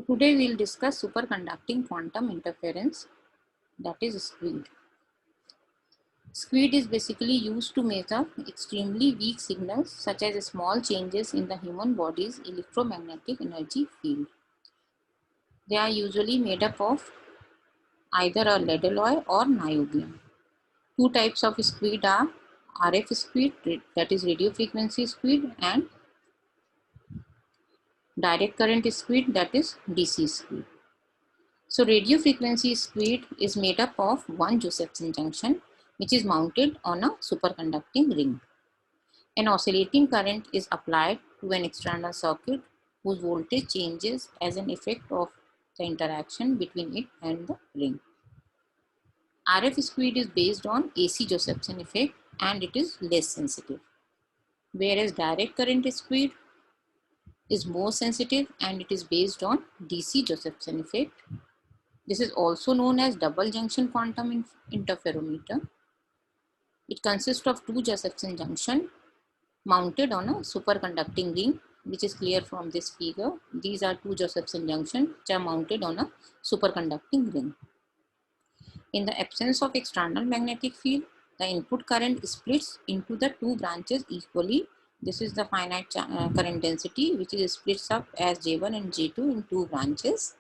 today we'll discuss superconducting quantum interference, that is SQUID. SQUID is basically used to measure extremely weak signals such as small changes in the human body's electromagnetic energy field. They are usually made up of either a lead alloy or niobium. Two types of SQUID are RF SQUID, that is radio frequency SQUID, and direct current SQUID, that is DC SQUID. So radio frequency SQUID is made up of one Josephson junction which is mounted on a superconducting ring. An oscillating current is applied to an external circuit whose voltage changes as an effect of the interaction between it and the ring. RF SQUID is based on AC Josephson effect and it is less sensitive, whereas direct current SQUID is more sensitive and it is based on DC Josephson effect. This is also known as double junction quantum interferometer. It consists of two Josephson junctions mounted on a superconducting ring, which is clear from this figure. These are two Josephson junctions which are mounted on a superconducting ring. In the absence of external magnetic field, the input current splits into the two branches equally. This is the finite current density, which is splits up as J1 and J2 in two branches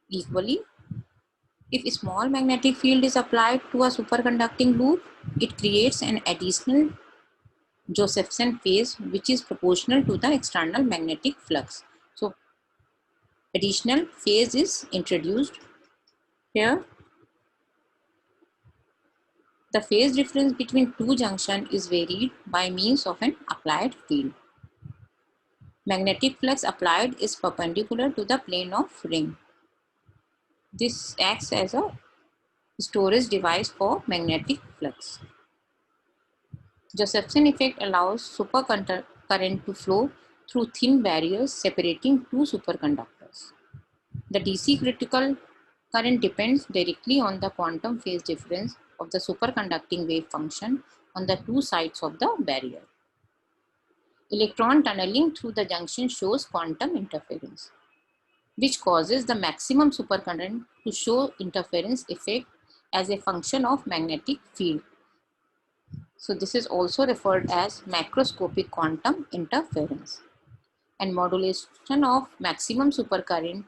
equally. If a small magnetic field is applied to a superconducting loop, it creates an additional Josephson phase which is proportional to the external magnetic flux. So, additional phase is introduced here. The phase difference between two junctions is varied by means of an applied field. Magnetic flux applied is perpendicular to the plane of ring. This acts as a storage device for magnetic flux. Josephson effect allows supercurrent to flow through thin barriers separating two superconductors. The DC critical current depends directly on the quantum phase difference of the superconducting wave function on the two sides of the barrier. Electron tunneling through the junction shows quantum interference, which causes the maximum supercurrent to show interference effect as a function of magnetic field. So this is also referred as macroscopic quantum interference. And modulation of maximum supercurrent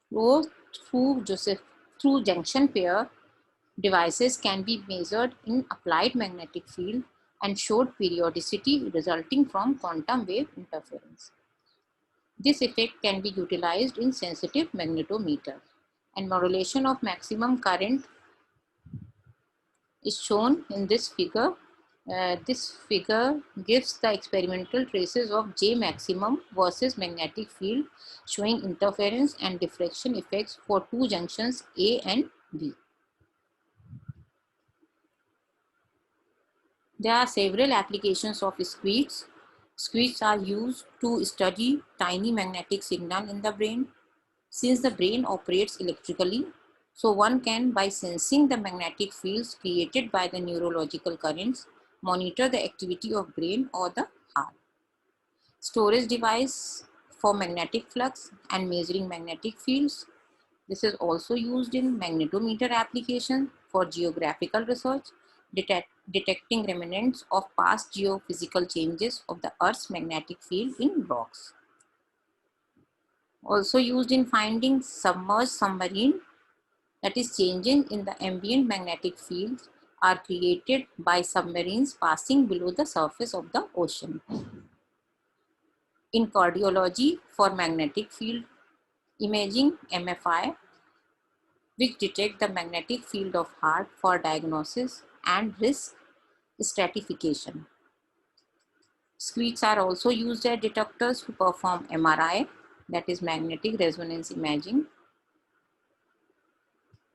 flow through junction pair devices can be measured in applied magnetic field and showed periodicity resulting from quantum wave interference. This effect can be utilized in sensitive magnetometer, and modulation of maximum current is shown in this figure. This figure gives the experimental traces of J maximum versus magnetic field, showing interference and diffraction effects for two junctions A and B. There are several applications of SQUIDs. SQUIDs are used to study tiny magnetic signal in the brain. Since the brain operates electrically, so one can, by sensing the magnetic fields created by the neurological currents, monitor the activity of brain or the heart. Storage device for magnetic flux and measuring magnetic fields. This is also used in magnetometer application for geographical research, detecting remnants of past geophysical changes of the Earth's magnetic field in rocks. Also used in finding submerged submarine, that is changing in the ambient magnetic fields are created by submarines passing below the surface of the ocean. In cardiology for magnetic field imaging MFI, which detect the magnetic field of heart for diagnosis and risk stratification. SQUIDs are also used as detectors to perform MRI, that is magnetic resonance imaging.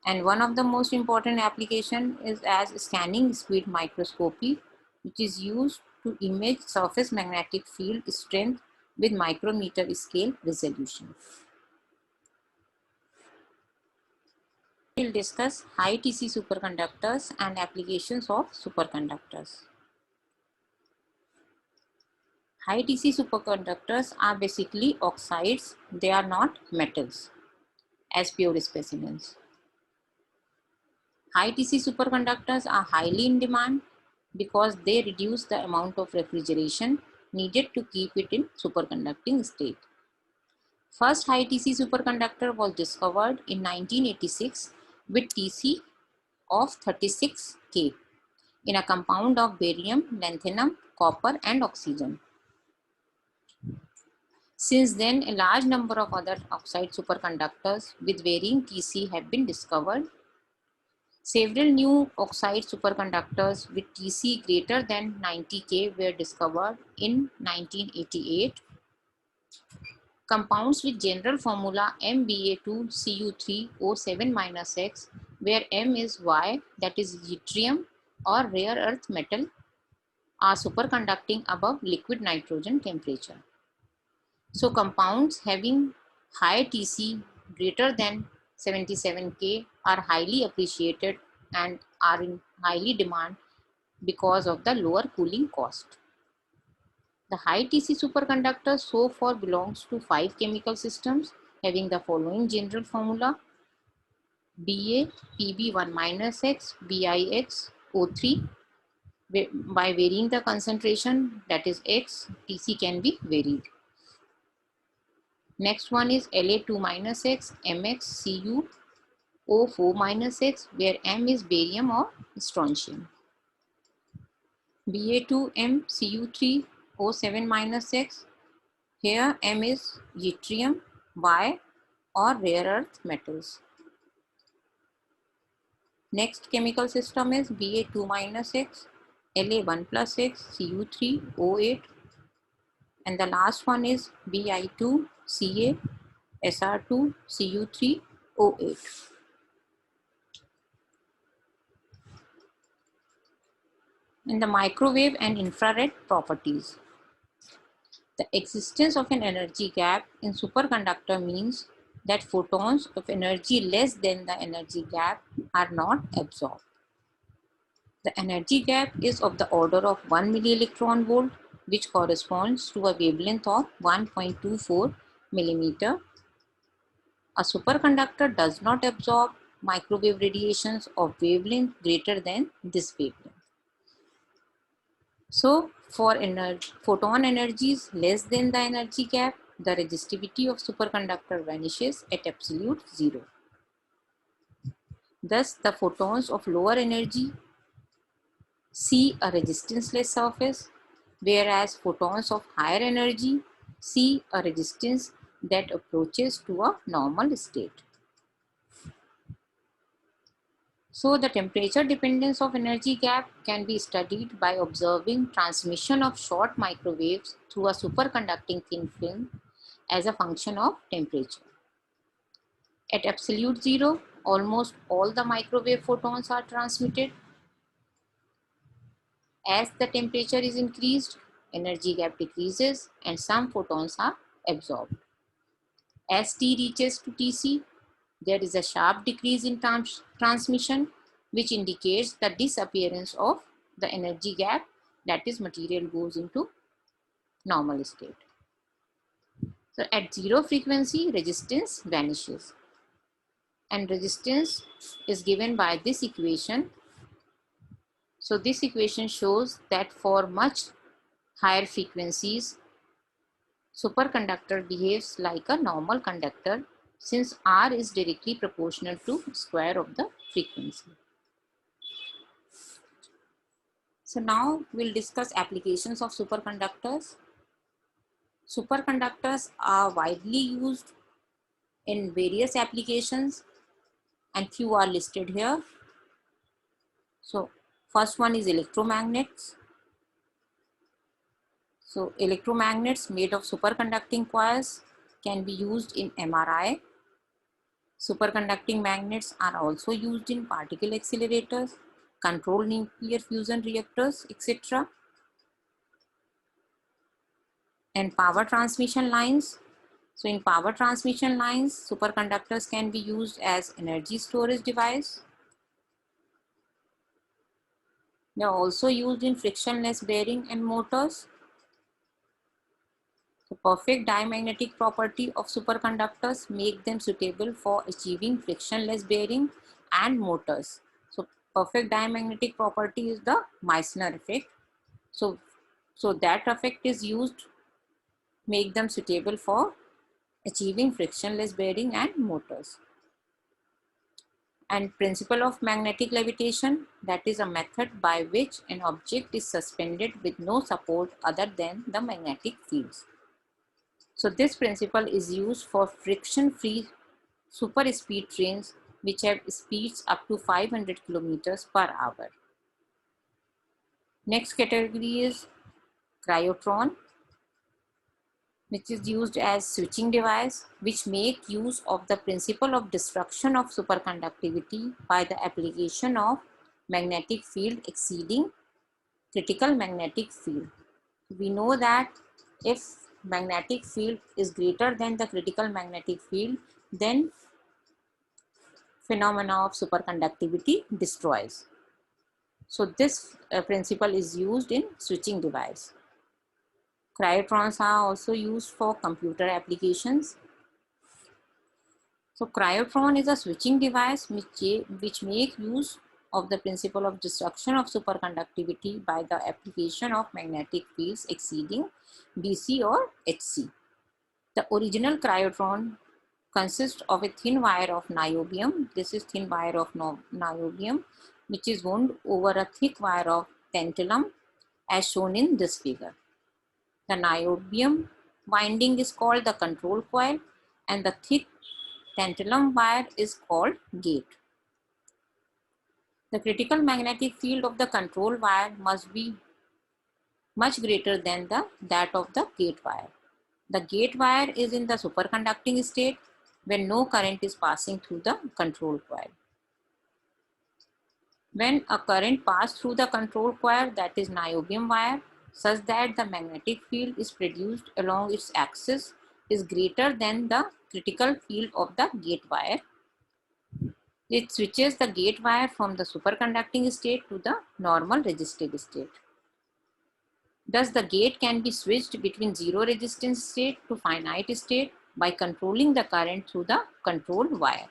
And one of the most important application is as scanning SQUID microscopy, which is used to image surface magnetic field strength with micrometer scale resolution. We'll discuss high TC superconductors and applications of superconductors. High TC superconductors are basically oxides. They are not metals as pure specimens. High TC superconductors are highly in demand because they reduce the amount of refrigeration needed to keep it in superconducting state. First high TC superconductor was discovered in 1986 with TC of 36 K in a compound of barium, lanthanum, copper and oxygen. Since then, a large number of other oxide superconductors with varying TC have been discovered. Several new oxide superconductors with TC greater than 90 K were discovered in 1988. Compounds with general formula MBa2Cu3O7-X, where M is Y, that is yttrium or rare earth metal, are superconducting above liquid nitrogen temperature. So compounds having high TC greater than 77 K are highly appreciated and are in highly demand because of the lower cooling cost. The high TC superconductor so far belongs to 5 chemical systems having the following general formula: Ba Pb1-X Bix O3. By varying the concentration, that is X, TC can be varied. Next one is La2-X Mx Cu O4-X, where M is barium or strontium. Ba2MCu3O7-X, here M is yttrium, Y or rare earth metals. Next chemical system is Ba2-X La1+X Cu3O8, and the last one is Bi2Ca Sr2Cu3O8. In the microwave and infrared properties, the existence of an energy gap in superconductor means that photons of energy less than the energy gap are not absorbed. The energy gap is of the order of 1 millielectron volt, which corresponds to a wavelength of 1.24 millimeter. A superconductor does not absorb microwave radiations of wavelength greater than this wavelength. So, for photon energies less than the energy gap, the resistivity of superconductor vanishes at absolute zero. Thus, the photons of lower energy see a resistanceless surface, whereas photons of higher energy see a resistance that approaches to a normal state. So the temperature dependence of energy gap can be studied by observing transmission of short microwaves through a superconducting thin film as a function of temperature. At absolute zero, almost all the microwave photons are transmitted. As the temperature is increased, energy gap decreases and some photons are absorbed. As T reaches to Tc, there is a sharp decrease in transmission, which indicates the disappearance of the energy gap, that is, material goes into normal state. So at zero frequency, resistance vanishes, and resistance is given by this equation. So this equation shows that for much higher frequencies, superconductor behaves like a normal conductor, since R is directly proportional to square of the frequency. So now we'll discuss applications of superconductors. Superconductors are widely used in various applications and few are listed here. So first one is electromagnets. So electromagnets made of superconducting coils can be used in MRI. Superconducting magnets are also used in particle accelerators, controlled nuclear fusion reactors, etc. And power transmission lines. So in power transmission lines, superconductors can be used as energy storage device. They are also used in frictionless bearing and motors. The perfect diamagnetic property of superconductors make them suitable for achieving frictionless bearing and motors. So perfect diamagnetic property is the Meissner effect. So that effect is used, make them suitable for achieving frictionless bearing and motors. And principle of magnetic levitation, that is a method by which an object is suspended with no support other than the magnetic fields. So this principle is used for friction-free super speed trains which have speeds up to 500 kilometers per hour. Next category is cryotron, which is used as switching device, which make use of the principle of destruction of superconductivity by the application of magnetic field exceeding critical magnetic field. We know that if magnetic field is greater than the critical magnetic field, then phenomena of superconductivity destroys. So this principle is used in switching device. Cryotrons are also used for computer applications. So cryotron is a switching device which makes use of the principle of destruction of superconductivity by the application of magnetic fields exceeding DC or HC. The original cryotron consists of a thin wire of niobium. This is thin wire of niobium, which is wound over a thick wire of tantalum, as shown in this figure. The niobium winding is called the control coil, and the thick tantalum wire is called gate. The critical magnetic field of the control wire must be much greater than that of the gate wire. The gate wire is in the superconducting state when no current is passing through the control coil. When a current passes through the control coil, that is niobium wire, such that the magnetic field is produced along its axis is greater than the critical field of the gate wire, it switches the gate wire from the superconducting state to the normal resistive state. Thus, the gate can be switched between zero resistance state to finite state by controlling the current through the control wire.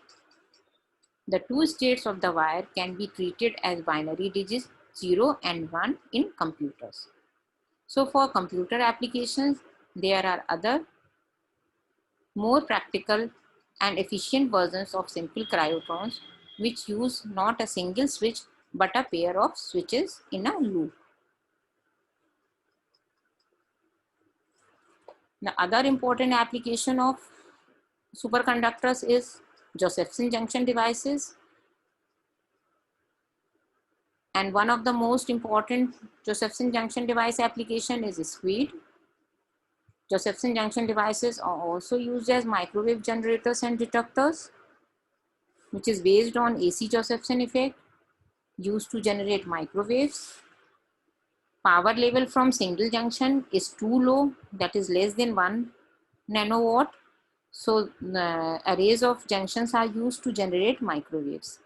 The two states of the wire can be treated as binary digits 0 and 1 in computers. So for computer applications, there are other more practical and efficient versions of simple cryotrons which use not a single switch but a pair of switches in a loop. The other important application of superconductors is Josephson junction devices. And one of the most important Josephson junction device application is SQUID. Josephson junction devices are also used as microwave generators and detectors, which is based on AC Josephson effect, used to generate microwaves. Power level from single junction is too low, that is less than 1 nanowatt. So arrays of junctions are used to generate microwaves.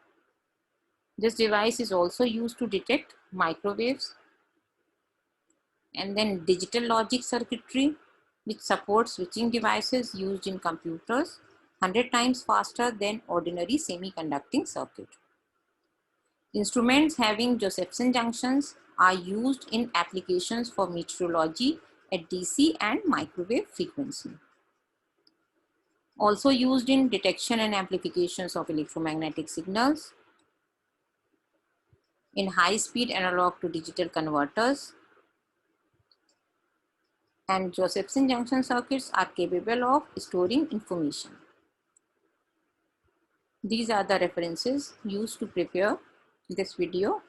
This device is also used to detect microwaves. And then digital logic circuitry, which supports switching devices used in computers 100 times faster than ordinary semiconducting circuit. Instruments having Josephson junctions are used in applications for metrology at DC and microwave frequency. Also used in detection and amplifications of electromagnetic signals, in high-speed analog to digital converters, and Josephson junction circuits are capable of storing information. These are the references used to prepare this video.